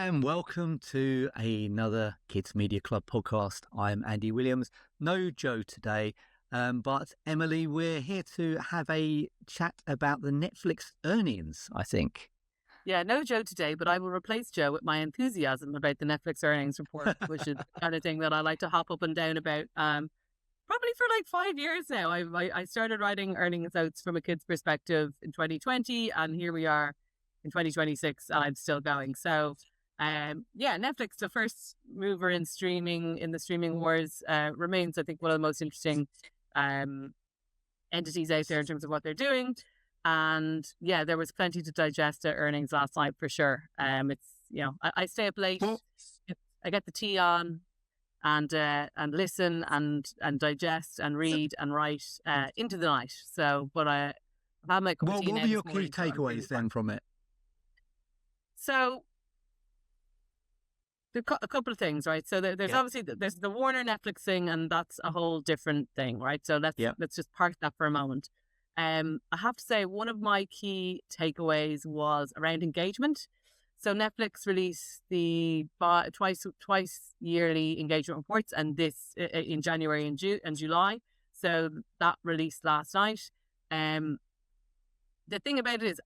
and welcome to another Kids Media Club podcast. I'm Andy Williams. No Joe today, but Emily, we're here to have a chat about the Netflix earnings, I think. Yeah, no Joe today, but I will replace Joe with my enthusiasm about the Netflix earnings report, which is the kind of thing that I like to hop up and down about. Probably for like 5 years now. I started writing earnings notes from a kid's perspective in 2020, and here we are in 2026, and I'm still going. So, Netflix, the first mover in streaming, in the streaming wars, remains, I think, one of the most interesting entities out there in terms of what they're doing. And yeah, there was plenty to digest at earnings last night for sure. I stay up late, I get the tea on, and listen and digest and read and write into the night. So, but I have my cup of tea. What were your key takeaways then from it? So, a couple of things, right? So there's obviously there's the Warner Netflix thing, and that's a whole different thing, right? So let's just park that for a moment. I have to say one of my key takeaways was around engagement. So Netflix released the twice yearly engagement reports, and this in January and July. So that released last night. The thing about it is,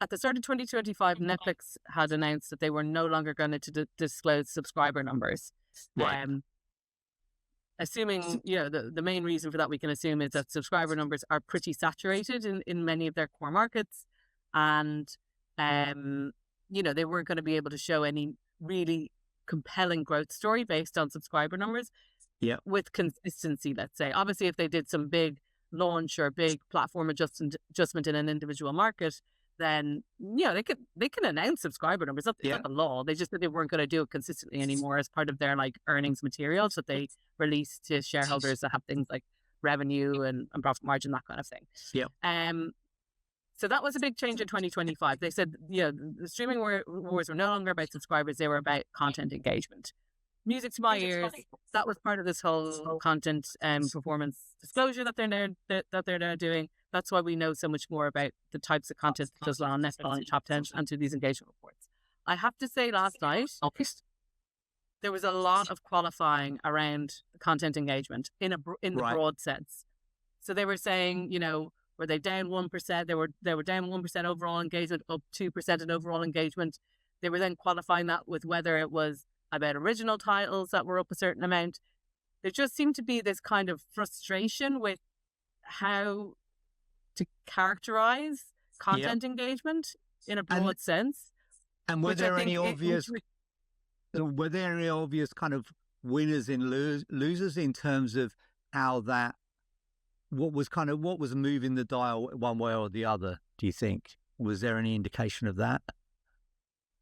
at the start of 2025, Netflix had announced that they were no longer going to disclose subscriber numbers. Right. Assuming, the main reason for that we can assume is that subscriber numbers are pretty saturated in many of their core markets. And, they weren't going to be able to show any really compelling growth story based on subscriber numbers with consistency, let's say. Obviously, if they did some big launch or big platform adjustment in an individual market, then they can announce subscriber numbers. It's not the law. They just said they weren't going to do it consistently anymore as part of their earnings materials that they release to shareholders that have things like revenue and profit margin, that kind of thing. So that was a big change in 2025. They said the streaming wars were no longer about subscribers; they were about content engagement. Music to my ears. That was part of this whole content performance disclosure that they're now doing. That's why we know so much more about the types of content that does well on Netflix and Top 10 and to these engagement reports. I have to say, last night, there was a lot of qualifying around content engagement in the broad sense. So they were saying, were they down 1%? They were down 1% overall engagement, up 2% in overall engagement. They were then qualifying that with whether it was about original titles that were up a certain amount. There just seemed to be this kind of frustration with how to characterize content engagement in a broad sense. And were there any obvious kind of winners and losers in terms of how that, what was moving the dial one way or the other, do you think? Was there any indication of that?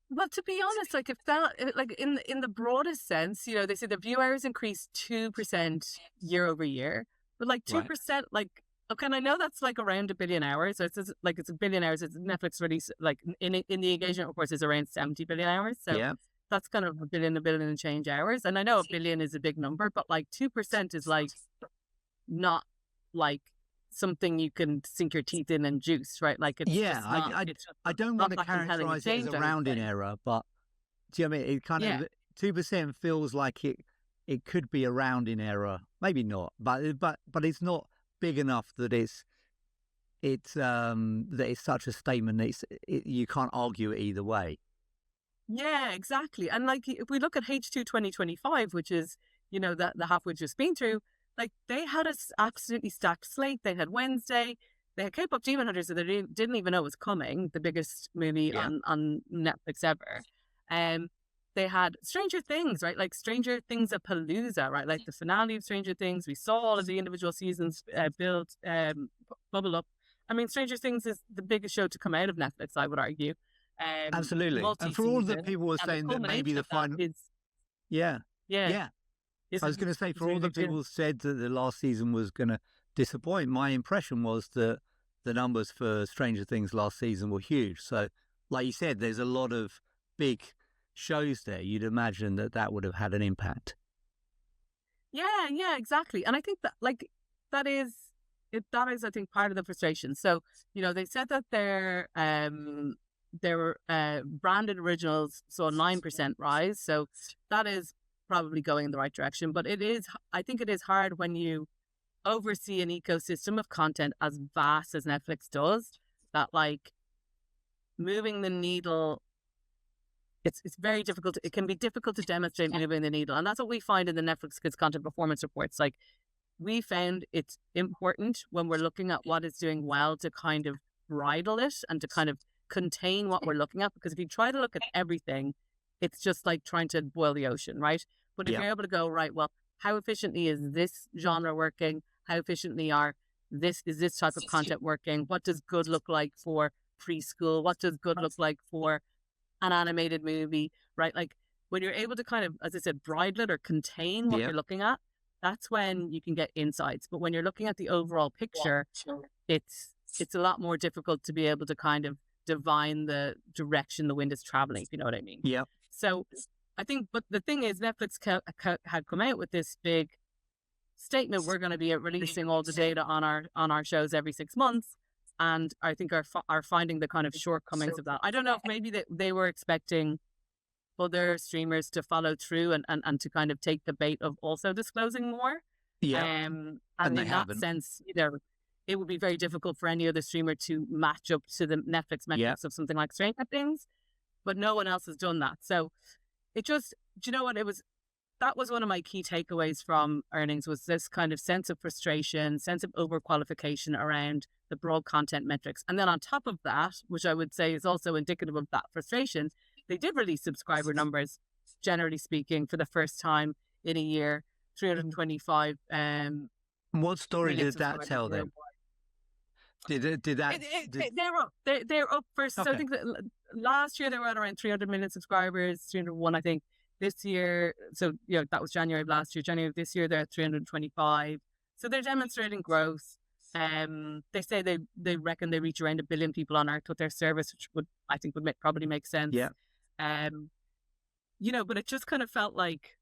Well, to be honest, it felt in the broadest sense, they say the view hours increased 2% year over year, but 2%, okay, and I know that's around 1 billion hours. So it's 1 billion hours. It's Netflix release, in the engagement, of course, is around 70 billion hours. So that's kind of a billion and change hours. And I know 1 billion is a big number, but 2% is not something you can sink your teeth in and juice, right? I don't want to characterize it as a rounding error, but do you know what I mean? It kind of 2% feels like it could be a rounding error. Maybe not, but it's not big enough that it's such a statement that you can't argue it either way. Yeah, exactly. And if we look at H2 2025, which is the half we've just been through, they had us absolutely stacked slate. They had Wednesday, they had K-pop Demon Hunters that they didn't even know was coming, the biggest movie on Netflix ever. They had Stranger Things, right? Stranger Things at Palooza, right? The finale of Stranger Things. We saw all of the individual seasons bubble up. I mean, Stranger Things is the biggest show to come out of Netflix, I would argue. Absolutely. And for all the people who are saying that maybe the final... I was going to say, for all the people who said that the last season was going to disappoint, my impression was that the numbers for Stranger Things last season were huge. So, like you said, there's a lot of big shows there. You'd imagine that would have had an impact. Yeah, exactly. And I think that that is I think part of the frustration. So, they said that their branded originals saw a 9% rise. So that is probably going in the right direction. But I think it is hard when you oversee an ecosystem of content as vast as Netflix does, that like moving the needle, it's very difficult. It can be difficult to demonstrate moving the needle. And that's what we find in the Netflix Kids Content Performance Reports. Like, we found it's important when we're looking at what is doing well to kind of bridle it and to kind of contain what we're looking at. Because if you try to look at everything, it's just like trying to boil the ocean, right? But if you're able to go, right, well, how efficiently is this genre working? How efficiently is this type of content working? What does good look like for preschool? What does good look like for an animated movie, right? Like, when you're able to kind of, as I said, bridle it or contain what you're looking at, that's when you can get insights. But when you're looking at the overall picture, it's a lot more difficult to be able to kind of divine the direction the wind is traveling, if you know what I mean. Yeah. So I think, but the thing is, Netflix had come out with this big statement: we're going to be releasing all the data on our shows every 6 months, and I think are finding the kind of shortcomings of that. I don't know if maybe they were expecting other streamers to follow through and to kind of take the bait of also disclosing more. Yeah. And in that haven't. sense, it would be very difficult for any other streamer to match up to the Netflix metrics of something like Stranger Things, but no one else has done that. So it just, do you know what, that was one of my key takeaways from earnings, was this kind of sense of frustration, sense of overqualification around the broad content metrics. And then on top of that, which I would say is also indicative of that frustration, they did release subscriber numbers, generally speaking, for the first time in a year, 325. What story did that tell them? Did that? They're up. They're up first. Okay. So I think that last year they were at around 300 million subscribers, 301, I think. This year, so that was January of last year. January of this year, they're at 325. So they're demonstrating growth. They say they reckon they reach around 1 billion people on Earth with their service, which I think would probably make sense. Yeah. But it just kind of felt like,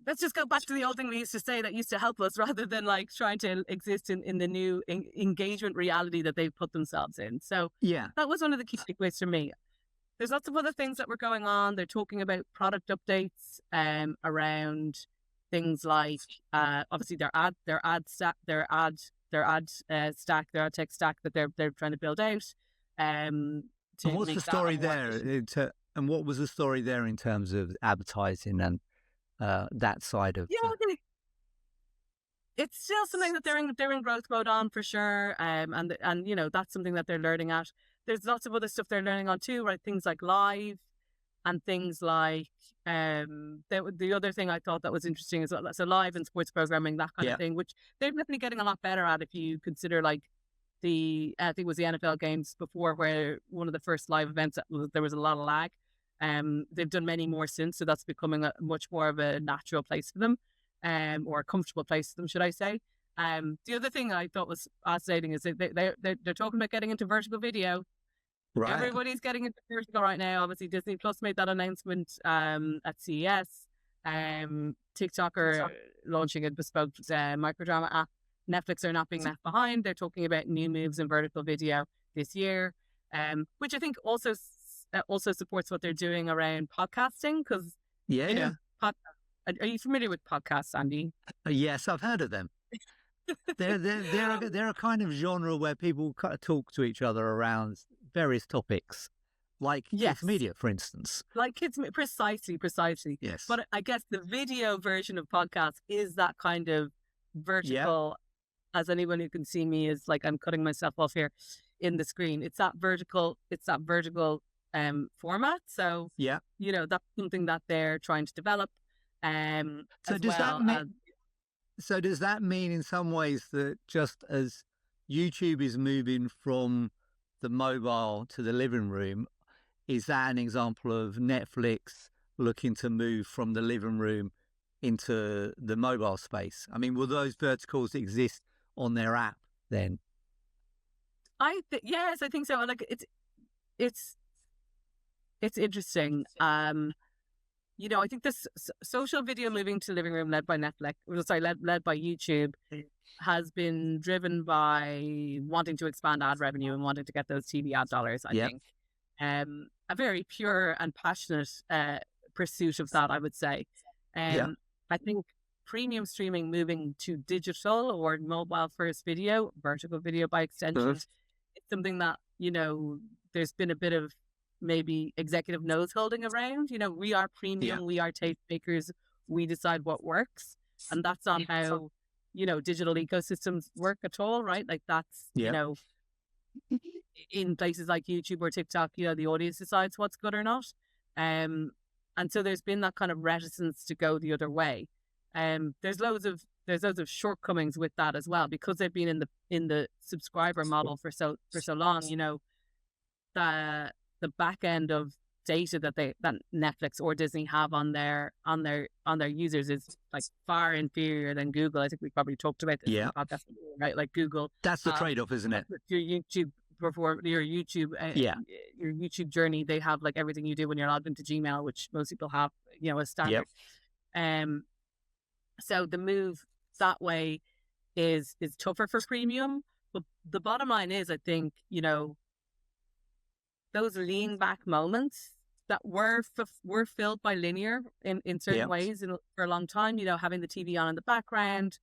let's just go back to the old thing we used to say that used to help us, rather than like trying to exist in the new engagement reality that they've put themselves in. So that was one of the key takeaways for me. There's lots of other things that were going on. They're talking about product updates around things like obviously their ad stack, their ad tech stack that they're trying to build out. And what's the story there? And what was the story there in terms of advertising and that side of? It's still something that they're in growth mode on, for sure. And that's something that they're learning at. There's lots of other stuff they're learning on too, right? Things like live and things like the other thing I thought that was interesting is so live and sports programming, that kind of thing, which they're definitely getting a lot better at. If you consider like I think it was the NFL games before, where one of the first live events there was a lot of lag. They've done many more since, so that's becoming a much more of a natural place for them, or a comfortable place for them, should I say. The other thing I thought was fascinating is they're talking about getting into vertical video. Right. Everybody's getting into vertical right now. Obviously, Disney Plus made that announcement at CES. TikTok are launching a bespoke microdrama app. Netflix are not being left behind. They're talking about new moves in vertical video this year, which I think also supports what they're doing around podcasting. Because are you familiar with podcasts, Andy? Yes, I've heard of them. They're a kind of genre where people kind of talk to each other around various topics, like kids media, for instance. Like kids, precisely. Yes. But I guess the video version of podcast is that kind of vertical. As anyone who can see me is like, I'm cutting myself off here in the screen. It's that vertical format. So that's something that they're trying to develop. So does that mean in some ways that just as YouTube is moving from the mobile to the living room, is that an example of Netflix looking to move from the living room into the mobile space? I mean, will those verticals exist on their app then? Yes, I think so. Like it's interesting. I think this social video moving to living room led by Netflix, led by YouTube, has been driven by wanting to expand ad revenue and wanting to get those TV ad dollars, I think. A very pure and passionate pursuit of that, I would say. I think premium streaming moving to digital or mobile first video, vertical video by extension, it's something that, there's been a bit of maybe executive nose holding around. We are premium, we are tastemakers, we decide what works. And that's not how, digital ecosystems work at all, right? Like that's, in places like YouTube or TikTok, the audience decides what's good or not. And so there's been that kind of reticence to go the other way. There's loads of shortcomings with that as well, because they've been in the subscriber model for so long. The back end of data that Netflix or Disney have on their users is like far inferior than Google. I think we probably talked about this in the podcast, right? Like Google. That's the trade-off, isn't it? Your YouTube journey, they have like everything you do when you're logged into Gmail, which most people have, as standard. So the move that way is tougher for premium. But the bottom line is, I think, those lean back moments that were filled by linear in certain ways for a long time, having the TV on in the background,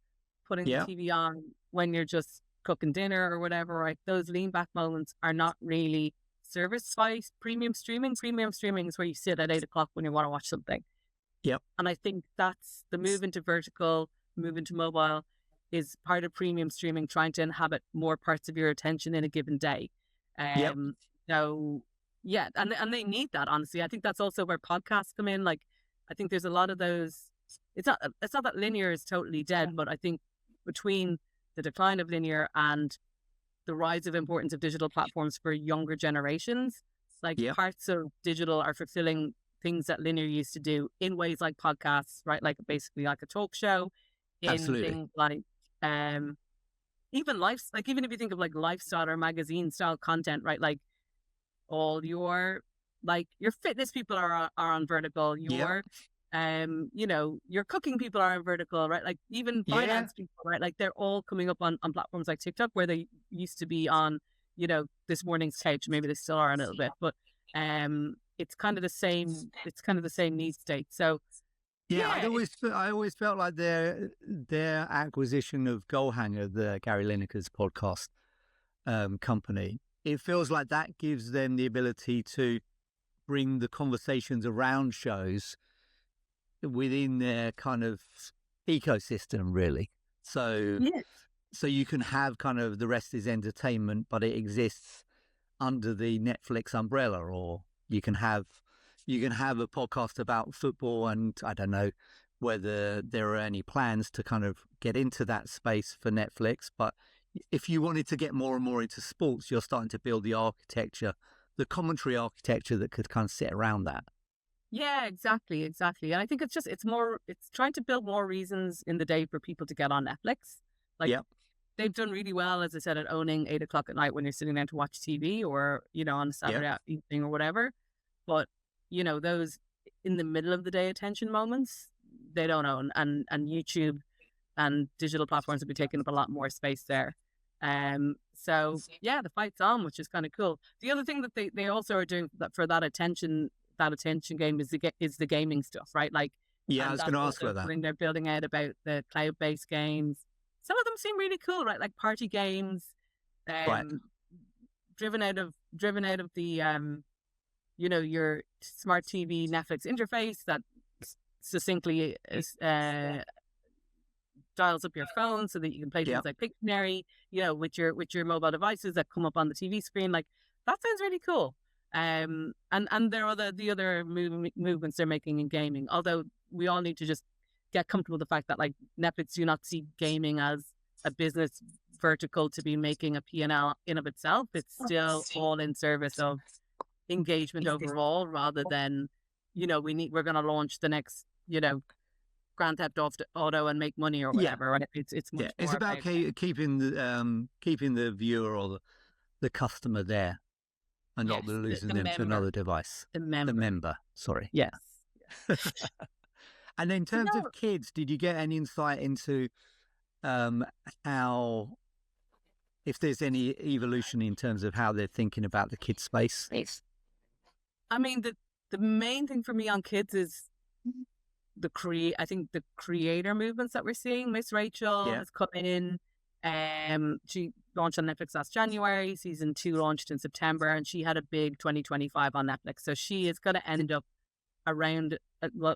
putting the TV on when you're just cooking dinner or whatever, right? Those lean back moments are not really serviced by premium streaming. Premium streaming is where you sit at 8 o'clock when you want to watch something. And I think that's the move into vertical, move into mobile is part of premium streaming, trying to inhabit more parts of your attention in a given day. So and they need that, honestly. I think that's also where podcasts come in. Like, I think there's a lot of those. It's not that linear is totally dead, but I think between the decline of linear and the rise of importance of digital platforms for younger generations, like parts of digital are fulfilling things that linear used to do in ways like podcasts, right? Like basically like a talk show. Absolutely. Things like even if you think of like lifestyle or magazine style content, right? Like all your fitness people are on vertical. Your your cooking people are on vertical, right? Like even finance people, right? Like they're all coming up on platforms like TikTok, where they used to be on, this morning's couch. Maybe they still are a little bit, but it's kind of the same. It's kind of the same need state. So I always felt like their acquisition of Goalhanger, the Gary Lineker's podcast company, it feels like that gives them the ability to bring the conversations around shows within their kind of ecosystem, really. So you can have kind of the rest is entertainment, but it exists under the Netflix umbrella, or you can have a podcast about football, and I don't know whether there are any plans to kind of get into that space for Netflix. But if you wanted to get more and more into sports, you're starting to build the architecture, the commentary architecture that could kind of sit around that. Yeah, exactly. And I think it's trying to build more reasons in the day for people to get on Netflix. Like they've done really well, as I said, at owning 8 o'clock at night when you're sitting down to watch TV, or, on a Saturday evening or whatever. But, those in the middle of the day attention moments, they don't own. And YouTube and digital platforms will be taking up a lot more space there. So the fight's on, which is kind of cool. The other thing that they also are doing for that attention game is the gaming stuff, right? Like, I was going to ask about that. They're building out about the cloud-based games. Some of them seem really cool, right? Like party games, driven out of the your smart TV Netflix interface that succinctly dials up your phone so that you can play things like Pictionary, with your mobile devices that come up on the TV screen. Like, that sounds really cool. And there are the other movements they're making in gaming. Although we all need to just get comfortable with the fact that, like, Netflix do not see gaming as a business vertical to be making a P&L in of itself. It's still all in service of engagement overall, rather than, we're going to launch the next, Grand Theft Auto and make money or whatever. Right? It's much it's more about keeping the viewer or the customer there, and not losing them to another device. The member. Sorry. Yes. And in terms of kids, did you get any insight into how, if there's any evolution in terms of how they're thinking about the kids space? I mean, the main thing for me on kids is I think the creator movements that we're seeing. Miss Rachel has come in. She launched on Netflix last January. Season 2 launched in September, and she had a big 2025 on Netflix. So she is going to end up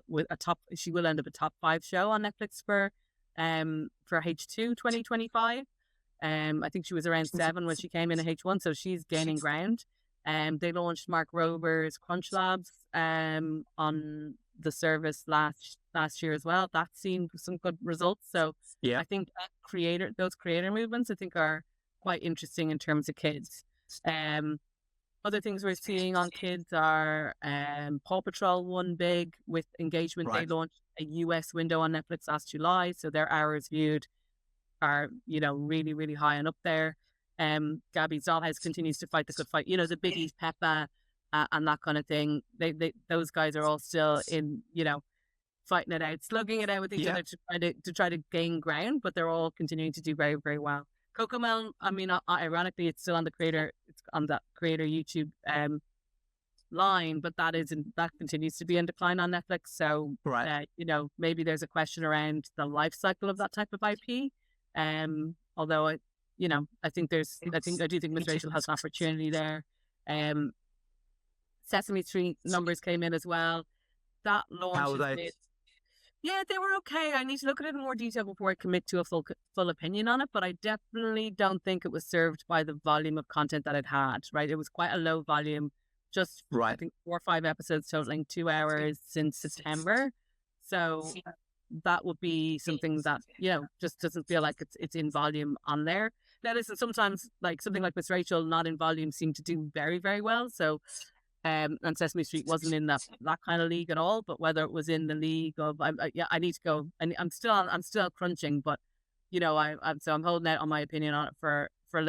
with a top. She will end up a top 5 show on Netflix for H2 2025. I think she was around 7 when she came in at H1, so she's gaining ground. They launched Mark Rober's Crunch Labs on the service last year as well. That's seen some good results. So I think those creator movements, I think, are quite interesting in terms of kids. Other things we're seeing on kids are Paw Patrol, one big with engagement. Right. They launched a US window on Netflix last July, so their hours viewed are, really, really high and up there. Gabby's Dollhouse continues to fight the good fight. The biggies, Peppa, and that kind of thing. Those guys are all still in, fighting it out, slugging it out with each other to try to gain ground, but they're all continuing to do very, very well. Cocomel, I mean, ironically, it's still on the creator. It's on that creator YouTube line, but that continues to be in decline on Netflix. So, maybe there's a question around the life cycle of that type of IP. Although I do think Miss Rachel has an opportunity there. Sesame Street numbers came in as well. That launch. How were they? Yeah, they were okay. I need to look at it in more detail before I commit to a full opinion on it, but I definitely don't think it was served by the volume of content that it had, right? It was quite a low volume, just I think 4 or 5 episodes totaling 2 hours since September. So that would be something that, just doesn't feel like it's in volume on there. Now, listen, sometimes like something like Miss Rachel, not in volume, seemed to do very, very well. So and Sesame Street wasn't in that kind of league at all, but whether it was in the league of, I need to go, and I'm still crunching, but I'm holding out on my opinion on it for a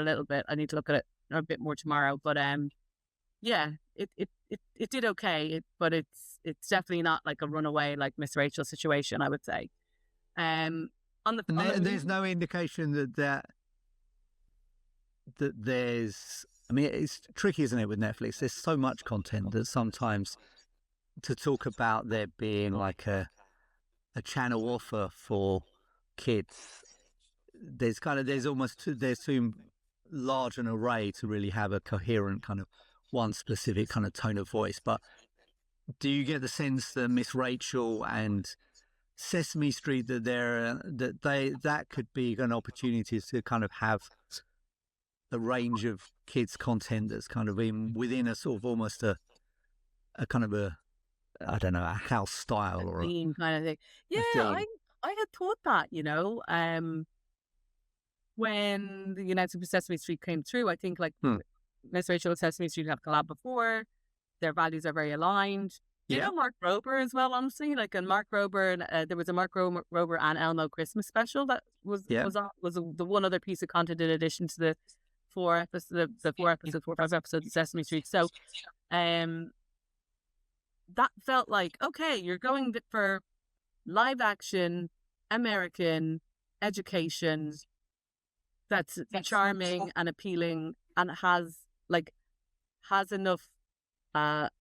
little bit. I need to look at it a bit more tomorrow, but it did okay, but it's definitely not like a runaway like Miss Rachel situation, I would say. There's no indication that there's. I mean, it's tricky, isn't it, with Netflix? There's so much content that sometimes to talk about there being like a channel offer for kids, there's too large an array to really have a coherent kind of one specific kind of tone of voice. But do you get the sense that Miss Rachel and Sesame Street that could be an opportunity to kind of have a range of kids content that's kind of within a sort of almost a kind of a house style or a theme kind of thing. Yeah, I had thought that, when the announcement for Sesame Street came through, I think like Miss Rachel and Sesame Street have collabed before. Their values are very aligned. Mark Rober as well, honestly. Like, and Mark Rober, there was a Mark Rober and Elmo Christmas special that was the one other piece of content in addition to the 4 or 5 episodes of Sesame Street. So, that felt like, okay, you're going for live action, American education that's charming and appealing and has enough has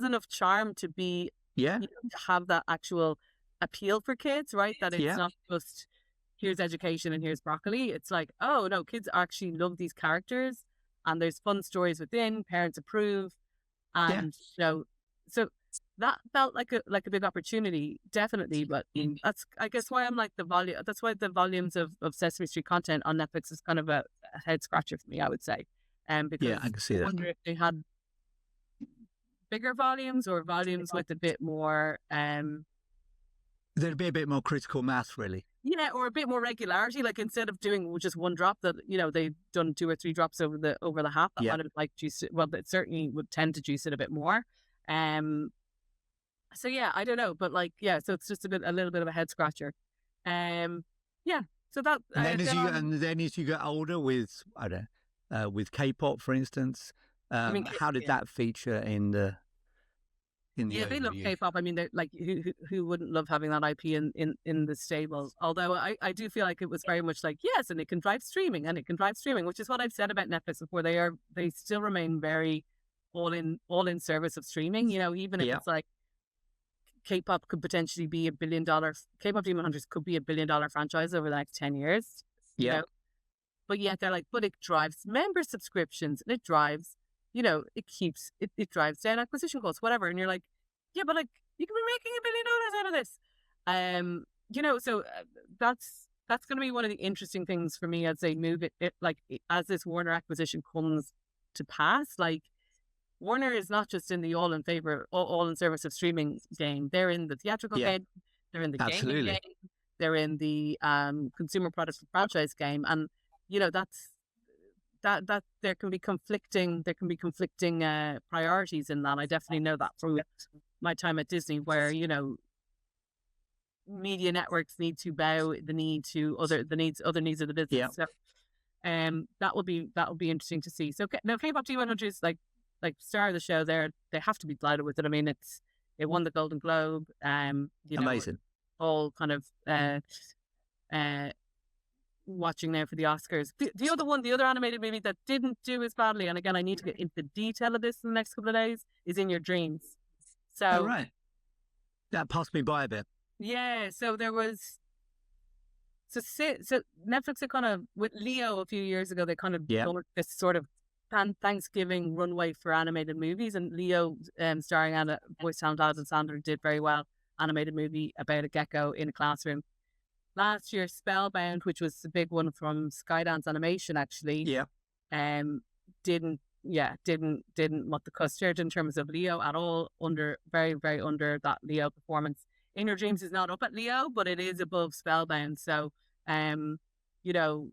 enough charm to be to have that actual appeal for kids, right? That it's not just here's education and here's broccoli. It's like, oh no, kids actually love these characters and there's fun stories within, parents approve, and so that felt like a big opportunity, definitely. But that's, I guess, why I'm like that's why the volumes of Sesame Street content on Netflix is kind of a head scratcher for me, I would say. Because I can see that. I wonder if they had bigger volumes or volumes with a bit more there'd be a bit more critical mass, really. Yeah, or a bit more regularity. Like, instead of doing just one drop, that they've done 2 or 3 drops over the half. That might have juiced it. Well, it certainly would tend to juice it a bit more. So I don't know, but so it's just a little bit of a head scratcher. So that. And then as you get older, with with K-pop, for instance, how did that feature in the in the Yeah, they love overview. K-pop. I mean, they're like, who wouldn't love having that IP in the stable? Although I do feel like it was very much like, yes, and it can drive streaming, which is what I've said about Netflix before. They still remain very all in service of streaming. You know, even if it's like K-pop could potentially be $1 billion. K-pop Demon Hunters could be $1 billion franchise over the next 10 years. You know? But yet they're like, but it drives member subscriptions, and it drives, you know, it drives down acquisition costs, whatever. And you're like, yeah, but like, you can be making $1 billion out of this. You know, so that's going to be one of the interesting things for me as they move it like, as this Warner acquisition comes to pass. Like, Warner is not just in the all in service of streaming game. They're in the theatrical game. They're in the gaming game. They're in the consumer products and franchise game. And, you know, that there can be conflicting priorities in that. I definitely know that from my time at Disney, where, you know, media networks need to bow the knee to other needs of the business. So that will be interesting to see. So now K-pop Demon Hunters, like star of the show there, they have to be delighted with it. I mean, it won the Golden Globe. You know, amazing. All kind of watching now for the Oscars. The other animated movie that didn't do as badly, and again, I need to get into detail of this in the next couple of days, is In Your Dreams. So right, that passed me by a bit. Yeah, so there was so Netflix had kind of, with Leo a few years ago, they kind of done this sort of Thanksgiving runway for animated movies, and Leo, starring voice talent Adam Sandler, did very well. Animated movie about a gecko in a classroom. Last year, Spellbound, which was the big one from Skydance Animation, actually, didn't mutt the custard in terms of Leo at all. Very, very under that Leo performance. In Your Dreams is not up at Leo, but it is above Spellbound. So, you know,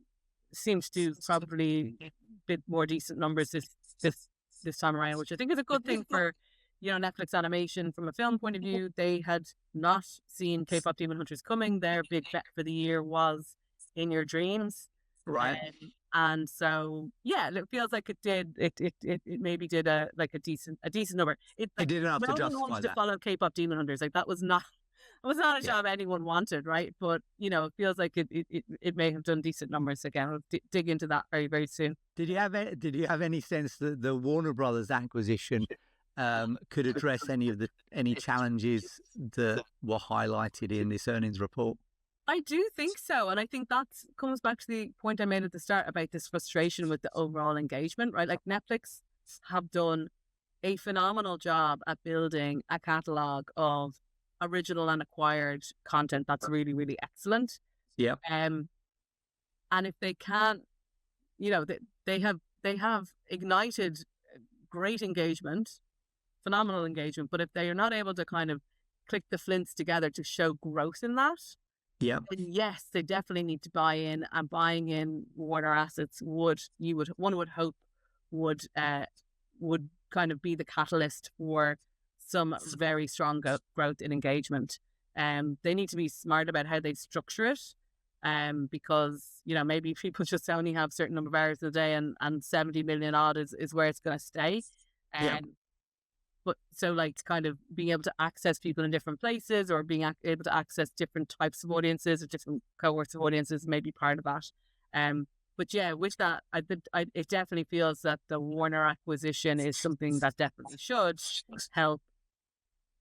seems to probably a bit more decent numbers this time around, which I think is a good thing for, you know, Netflix Animation from a film point of view. They had not seen K-pop Demon Hunters coming. Their big bet for the year was In Your Dreams, right? And so, yeah, it feels like it did. It maybe did a decent number. It did enough to justify wanted that. to follow K-pop Demon Hunters. Like, that was not a job anyone wanted, right? But, you know, it feels like it may have done decent numbers again. We'll dig into that very, very soon. Did you have any sense that the Warner Brothers acquisition could address any challenges that were highlighted in this earnings report? I do think so, and I think that comes back to the point I made at the start about this frustration with the overall engagement, right? Like, Netflix have done a phenomenal job at building a catalog of original and acquired content that's really, really excellent. Yeah. And if they can't, you know, they have ignited great engagement, phenomenal engagement, but if they are not able to kind of click the flints together to show growth in that, then yes, they definitely need to buy in, and buying in Warner assets one would hope would kind of be the catalyst for some very strong growth in engagement. They need to be smart about how they structure it, because, you know, maybe people just only have a certain number of hours a day, and 70 million odd is where it's going to stay. But so, like, kind of being able to access people in different places, or being able to access different types of audiences or different cohorts of audiences may be part of that. But yeah, with that, it definitely feels that the Warner acquisition is something that definitely should help,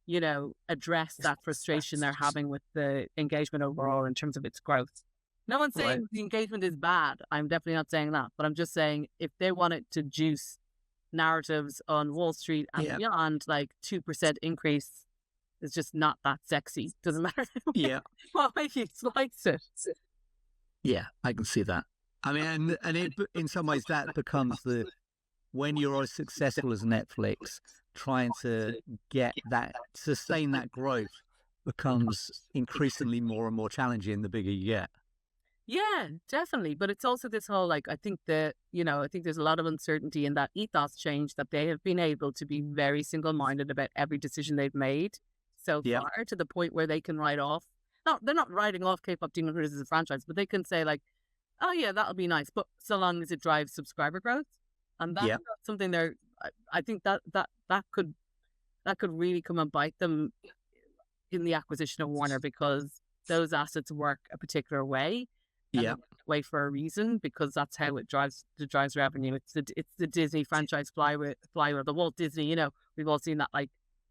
you know, address that frustration they're having with the engagement overall in terms of its growth. No one's saying the engagement is bad. I'm definitely not saying that, but I'm just saying if they wanted to juice narratives on Wall Street and beyond, like 2% increase is just not that sexy. Doesn't matter what way you slice it. Yeah, I can see that. I mean, and it, in some ways that becomes when you're as successful as Netflix, trying to sustain that growth becomes increasingly more and more challenging the bigger you get. Yeah, definitely. But it's also this whole, like, I think there's a lot of uncertainty in that ethos change, that they have been able to be very single-minded about every decision they've made so far, to the point where they can write off. No, they're not writing off K-pop Demon Hunters as a franchise, but they can say, like, oh yeah, that'll be nice, but so long as it drives subscriber growth. And that's something I think that that could really come and bite them in the acquisition of Warner, because those assets work a particular way. Yeah, way for a reason, because that's how it drives revenue. It's the Disney franchise flywheel. The Walt Disney, you know, we've all seen that like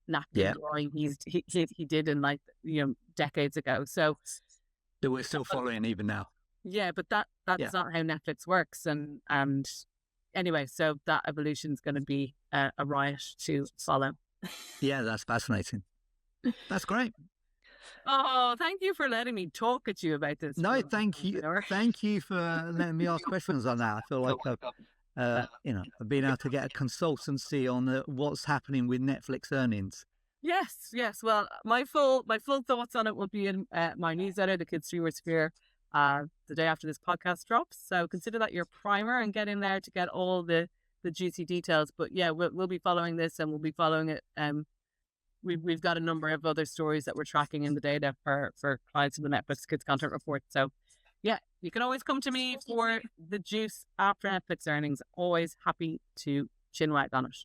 napkin drawing he did in like, you know, decades ago. So that we're still following even now. Yeah, but that's not how Netflix works. And anyway, so that evolution is going to be a riot to follow. Yeah, that's fascinating. That's great. Oh, thank you for letting me talk at you about this. No, thank you. Thank you for letting me ask questions on that. I feel like I've been able to get a consultancy on what's happening with Netflix earnings. Yes. Well, my full thoughts on it will be in my newsletter, The Kids Streamer Sphere, the day after this podcast drops. So consider that your primer and get in there to get all the juicy details. But yeah, we'll be following this, and we'll be following it. We've got a number of other stories that we're tracking in the data for clients in the Netflix Kids Content Report. So yeah, you can always come to me for the juice after Netflix earnings. Always happy to chinwag on it.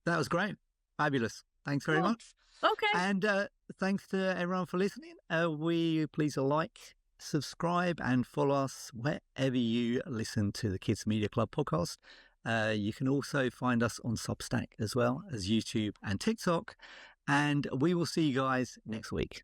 That was great. Fabulous. Thanks very much. Okay. And thanks to everyone for listening. Please like, subscribe, and follow us wherever you listen to the Kids Media Club podcast. You can also find us on Substack as well as YouTube and TikTok. And we will see you guys next week.